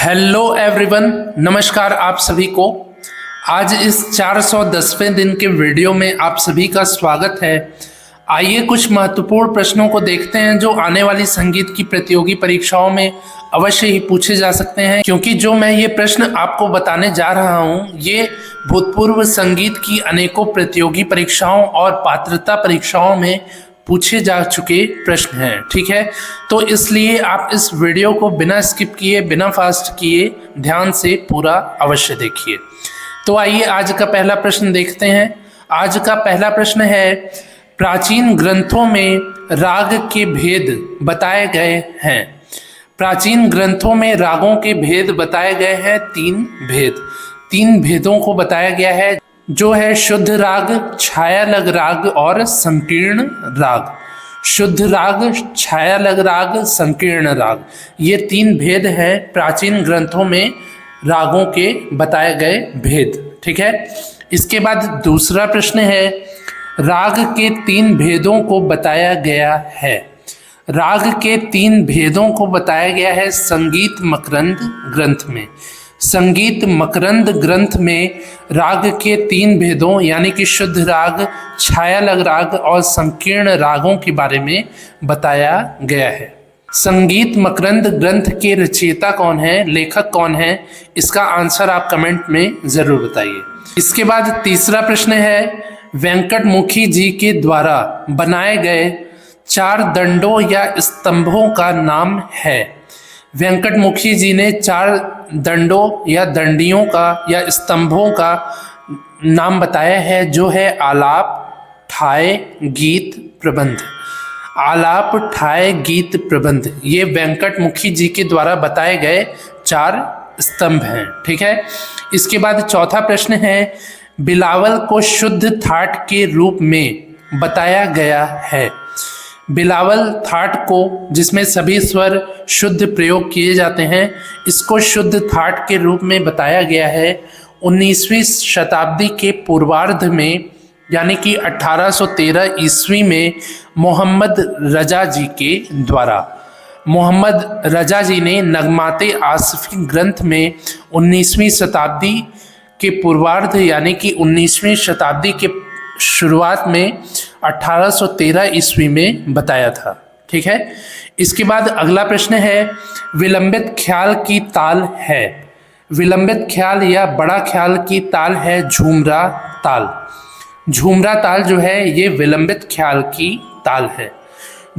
Hello everyone, नमस्कार आप सभी को। आज इस 410वें दिन के वीडियो में आप सभी का स्वागत है। आइए कुछ महत्वपूर्ण प्रश्नों को देखते हैं जो आने वाली संगीत की प्रतियोगी परीक्षाओं में अवश्य ही पूछे जा सकते हैं, क्योंकि जो मैं ये प्रश्न आपको बताने जा रहा हूँ ये भूतपूर्व संगीत की अनेकों प्रतियोगी परीक्षाओं और पात्रता परीक्षाओं में पूछे जा चुके प्रश्न हैं। ठीक है, तो इसलिए आप इस वीडियो को बिना स्किप किए, बिना फास्ट किए ध्यान से पूरा अवश्य देखिए। तो आइए आज का पहला प्रश्न देखते हैं। आज का पहला प्रश्न है, प्राचीन ग्रंथों में राग के भेद बताए गए हैं। प्राचीन ग्रंथों में रागों के भेद बताए गए हैं। तीन भेदों को बताया गया है, जो है शुद्ध राग, छायालग राग और संकीर्ण राग। शुद्ध राग, छायालग राग, संकीर्ण राग, ये तीन भेद हैं प्राचीन ग्रंथों में रागों के बताए गए भेद। ठीक है, इसके बाद दूसरा प्रश्न है, राग के तीन भेदों को बताया गया है। राग के तीन भेदों को बताया गया है संगीत मकरंद ग्रंथ में। संगीत मकरंद ग्रंथ में राग के तीन भेदों यानी कि शुद्ध राग, छायालग राग और संकीर्ण रागों के बारे में बताया गया है। संगीत मकरंद ग्रंथ के रचयिता कौन है, लेखक कौन है, इसका आंसर आप कमेंट में जरूर बताइए। इसके बाद तीसरा प्रश्न है, वेंकटमुखी जी के द्वारा बनाए गए 4 दंडों या स्तंभों का नाम है। वेंकटमुखी जी ने 4 दंडों या दंडियों का या स्तंभों का नाम बताया है, जो है आलाप, ठाय, गीत, प्रबंध। आलाप, ठाय, गीत, प्रबंध, ये वेंकटमुखी जी के द्वारा बताए गए 4 स्तंभ हैं। ठीक है, इसके बाद चौथा प्रश्न है, बिलावल को शुद्ध थाट के रूप में बताया गया है। बिलावल थाट को, जिसमें सभी स्वर शुद्ध प्रयोग किए जाते हैं, इसको शुद्ध थाट के रूप में बताया गया है 19वीं शताब्दी के पूर्वार्ध में, यानी कि 1813 ईस्वी में मोहम्मद रजा जी के द्वारा। मोहम्मद रजा जी ने नगमाते आसफी ग्रंथ में 19वीं शताब्दी के पूर्वार्ध यानी कि 19वीं शताब्दी के शुरुआत में 1813 ईस्वी में बताया था। ठीक है, इसके बाद अगला प्रश्न है, विलंबित ख्याल की ताल है। विलंबित ख्याल या बड़ा ख्याल की ताल है झूमरा ताल। झूमरा ताल जो है ये विलंबित ख्याल की ताल है।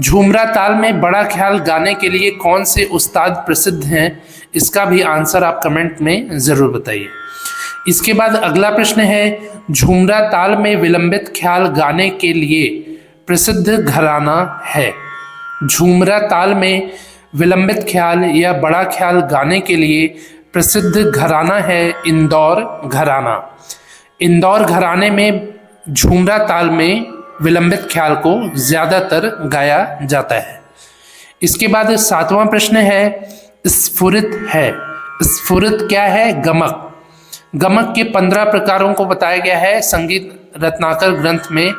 झूमरा ताल में बड़ा ख्याल गाने के लिए कौन से उस्ताद प्रसिद्ध हैं, इसका भी आंसर आप कमेंट में ज़रूर बताइए। इसके बाद अगला प्रश्न है, झूमरा ताल में विलंबित ख्याल गाने के लिए प्रसिद्ध घराना है। झूमरा ताल में विलंबित ख्याल या बड़ा ख्याल गाने के लिए प्रसिद्ध घराना है इंदौर घराना। इंदौर घराने में झूमरा ताल में विलंबित ख्याल को ज़्यादातर गाया जाता है। इसके बाद 7वां प्रश्न है, स्फुरित है। स्फुरित क्या है? गमक। गमक के 15 प्रकारों को बताया गया है संगीत रत्नाकर ग्रंथ में।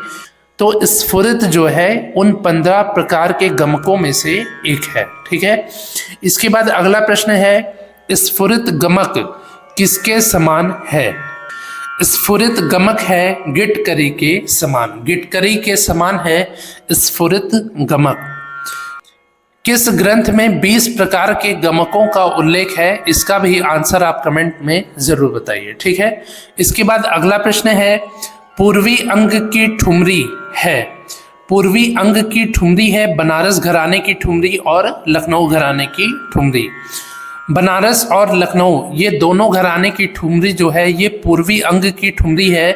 तो स्फुरित जो है उन 15 प्रकार के गमकों में से एक है। ठीक है, इसके बाद अगला प्रश्न है, स्फुरित गमक किसके समान है? स्फुरित गमक है गिटकरी के समान। गिटकरी के समान है स्फुरित गमक। किस ग्रंथ में 20 प्रकार के गमकों का उल्लेख है, इसका भी आंसर आप कमेंट में जरूर बताइए। ठीक है, इसके बाद अगला प्रश्न है, पूर्वी अंग की ठुमरी है। पूर्वी अंग की ठुमरी है बनारस घराने की ठुमरी और लखनऊ घराने की ठुमरी। बनारस और लखनऊ ये दोनों घराने की ठुमरी जो है ये पूर्वी अंग की ठुमरी है।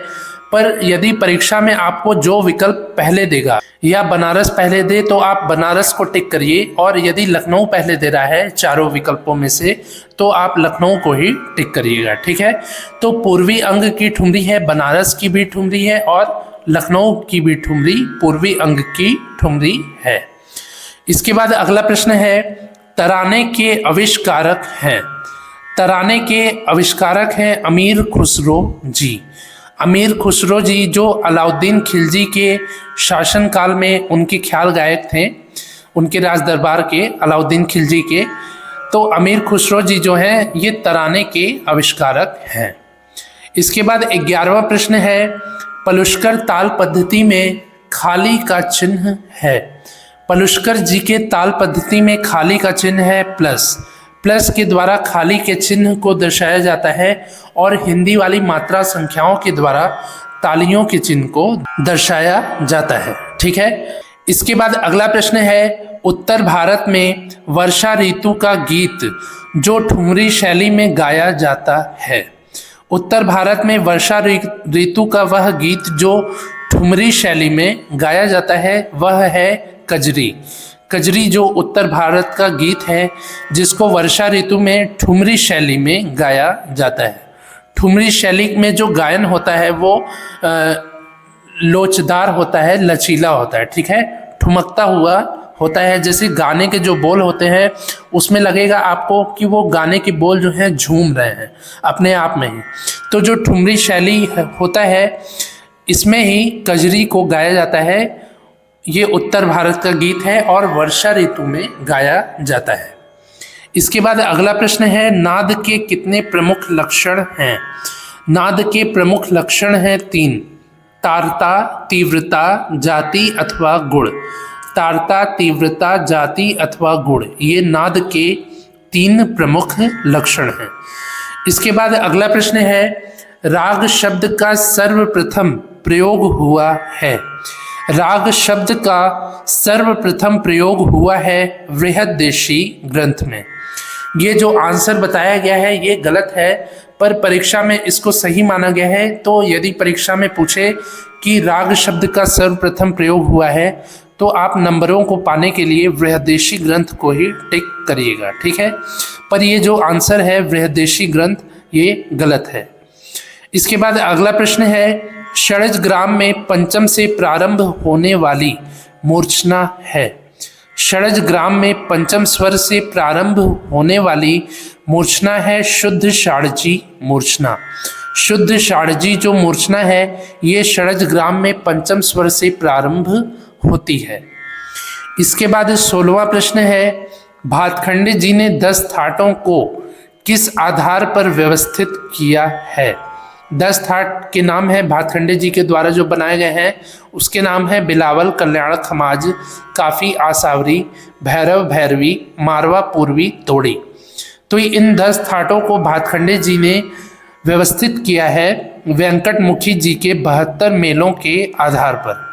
पर यदि परीक्षा में आपको जो विकल्प पहले देगा, या बनारस पहले दे तो आप बनारस को टिक करिए, और यदि लखनऊ पहले दे रहा है चारों विकल्पों में से तो आप लखनऊ को ही टिक करिएगा। ठीक है, तो पूर्वी अंग की ठुमरी है, बनारस की भी ठुमरी है और लखनऊ की भी ठुमरी पूर्वी अंग की ठुमरी है। इसके बाद अगला प्रश्न है, तराने के आविष्कारक हैं। तराने के आविष्कारक हैं अमीर खुसरो जी। अमीर खुसरो जी जो अलाउद्दीन खिलजी के शासनकाल में उनके ख्याल गायक थे, उनके राज दरबार के, अलाउद्दीन खिलजी के, तो अमीर खुसरो जी जो हैं ये तराने के आविष्कारक हैं। इसके बाद 11वां प्रश्न है, पलुष्कर ताल पद्धति में खाली का चिन्ह है। पलुष्कर जी के ताल पद्धति में खाली का चिन्ह है प्लस। प्लस के द्वारा खाली के चिन्ह को दर्शाया जाता है और हिंदी वाली मात्रा संख्याओं के द्वारा तालियों के चिन्ह को दर्शाया जाता है। ठीक है। इसके बाद अगला प्रश्न है, उत्तर भारत में वर्षा ऋतु का गीत जो ठुमरी शैली में गाया जाता है। उत्तर भारत में वर्षा ऋतु का वह गीत जो ठुमरी शैली में गाया जाता है वह है कजरी। कजरी जो उत्तर भारत का गीत है जिसको वर्षा ऋतु में ठुमरी शैली में गाया जाता है। ठुमरी शैली में जो गायन होता है वो लोचदार होता है, लचीला होता है। ठीक है, ठुमकता हुआ होता है। जैसे गाने के जो बोल होते हैं उसमें लगेगा आपको कि वो गाने के बोल जो हैं झूम रहे हैं अपने आप में ही। तो जो ठुमरी शैली होता है इसमें ही कजरी को गाया जाता है। ये उत्तर भारत का गीत है और वर्षा ऋतु में गाया जाता है। इसके बाद अगला प्रश्न है, नाद के कितने प्रमुख लक्षण हैं। नाद के प्रमुख लक्षण हैं 3, तारता, तीव्रता, जाति अथवा गुण। तारता, तीव्रता, जाति अथवा गुण, ये नाद के 3 प्रमुख लक्षण हैं। इसके बाद अगला प्रश्न है, राग शब्द का सर्वप्रथम प्रयोग हुआ है। राग शब्द का सर्वप्रथम प्रयोग हुआ है बृहददेशी ग्रंथ में। ये जो आंसर बताया गया है ये गलत है, पर परीक्षा में इसको सही माना गया है। तो यदि परीक्षा में पूछे कि राग शब्द का सर्वप्रथम प्रयोग हुआ है तो आप नंबरों को पाने के लिए बृहददेशी ग्रंथ को ही टिक करिएगा। ठीक है, पर ये जो आंसर है बृहददेशी ग्रंथ ये गलत है। इसके बाद अगला प्रश्न है, षड्ज ग्राम में पंचम से प्रारंभ होने वाली मूर्छना है। षड्ज ग्राम में पंचम स्वर से प्रारंभ होने वाली मूर्छना है शुद्ध षाडजी मूर्छना। शुद्ध षाडजी जो मूर्छना है ये षड्ज ग्राम में पंचम स्वर से प्रारंभ होती है। इसके बाद 16वां प्रश्न है, भातखंडे जी ने 10 थाटों को किस आधार पर व्यवस्थित किया है। 10 थाट के नाम है भातखंडे जी के द्वारा जो बनाए गए हैं उसके नाम है बिलावल, कल्याण, खमाज, काफ़ी, आसावरी, भैरव, भैरवी, मारवा, पूर्वी, तोड़ी। तो इन 10 थाटों को भातखंडे जी ने व्यवस्थित किया है वेंकटमुखी जी के 72 मेलों के आधार पर।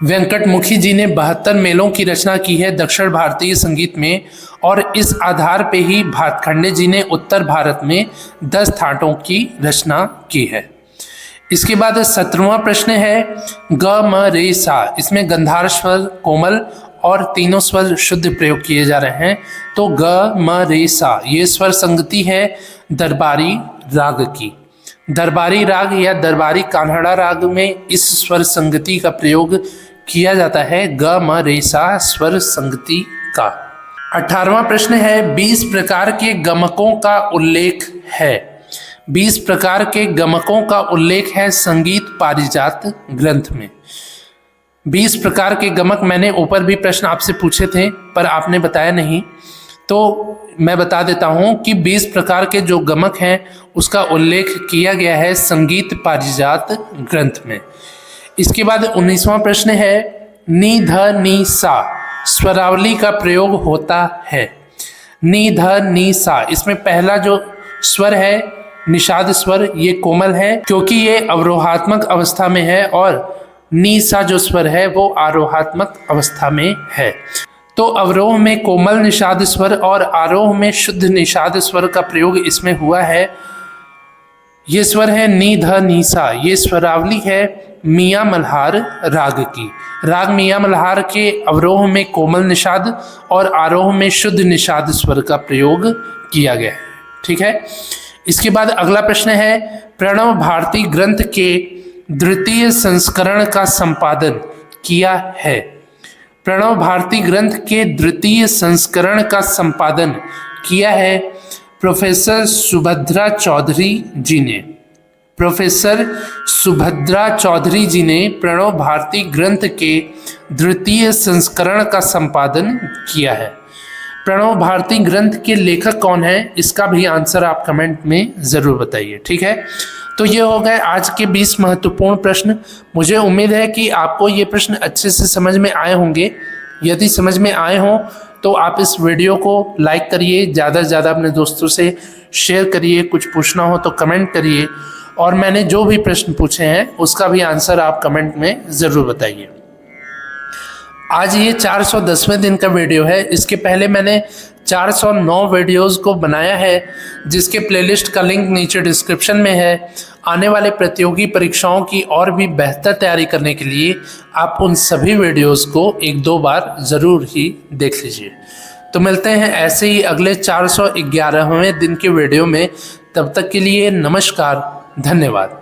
वेंकटमुखी जी ने 72 मेलों की रचना की है दक्षिण भारतीय संगीत में और इस आधार पे ही भातखंडे जी ने उत्तर भारत में 10 थाटों की रचना की है। इसके बाद 17वां प्रश्न है, ग म रे सा। इसमें गंधार स्वर कोमल और तीनों स्वर शुद्ध प्रयोग किए जा रहे हैं। तो ग म रे सा ये स्वर संगति है दरबारी राग की। दरबारी राग या दरबारी कान्हड़ा राग में इस स्वर संगति का प्रयोग किया जाता है, ग म रे सा स्वर संगति का। 18वां प्रश्न है, 20 प्रकार के गमकों का उल्लेख है। 20 प्रकार के गमकों का उल्लेख है संगीत पारिजात ग्रंथ में। 20 प्रकार के गमक मैंने ऊपर भी प्रश्न आपसे पूछे थे पर आपने बताया नहीं, तो मैं बता देता हूं कि 20 प्रकार के जो गमक हैं उसका उल्लेख किया गया है संगीत पारिजात ग्रंथ में। इसके बाद 19वां प्रश्न है, नी ध नी सा स्वरावली का प्रयोग होता है। नी ध नी सा, इसमें पहला जो स्वर है निषाद स्वर ये कोमल है क्योंकि ये अवरोहात्मक अवस्था में है और नी सा जो स्वर है वो आरोहात्मक अवस्था में है। तो अवरोह में कोमल निषाद स्वर और आरोह में शुद्ध निषाद स्वर का प्रयोग इसमें हुआ है। ये स्वर है नी ध नी सा। ये स्वरावली है मियाँ मल्हार राग की। राग मियाँ मल्हार के अवरोह में कोमल निषाद और आरोह में शुद्ध निषाद स्वर का प्रयोग किया गया है। ठीक है। इसके बाद अगला प्रश्न है, प्रणव भारती ग्रंथ के द्वितीय संस्करण का संपादन किया है। प्रणव भारती ग्रंथ के द्वितीय संस्करण का संपादन किया है प्रोफेसर सुभद्रा चौधरी जी ने। प्रोफेसर सुभद्रा चौधरी जी ने प्रणव भारती ग्रंथ के द्वितीय संस्करण का संपादन किया है। प्रणव भारती ग्रंथ के लेखक कौन है, इसका भी आंसर आप कमेंट में ज़रूर बताइए। ठीक है, तो ये हो गए आज के 20 महत्वपूर्ण प्रश्न। मुझे उम्मीद है कि आपको ये प्रश्न अच्छे से समझ में आए होंगे। यदि समझ में आए हों तो आप इस वीडियो को लाइक करिए, ज़्यादा से ज़्यादा अपने दोस्तों से शेयर करिए। कुछ पूछना हो तो कमेंट करिए, और मैंने जो भी प्रश्न पूछे हैं उसका भी आंसर आप कमेंट में ज़रूर बताइए। आज ये 410वें दिन का वीडियो है। इसके पहले मैंने 409 वीडियोस को बनाया है, जिसके प्लेलिस्ट का लिंक नीचे डिस्क्रिप्शन में है। आने वाले प्रतियोगी परीक्षाओं की और भी बेहतर तैयारी करने के लिए आप उन सभी वीडियोस को 1-2 बार ज़रूर ही देख लीजिए। तो मिलते हैं ऐसे ही अगले 411वें दिन के वीडियो में। तब तक के लिए नमस्कार, धन्यवाद।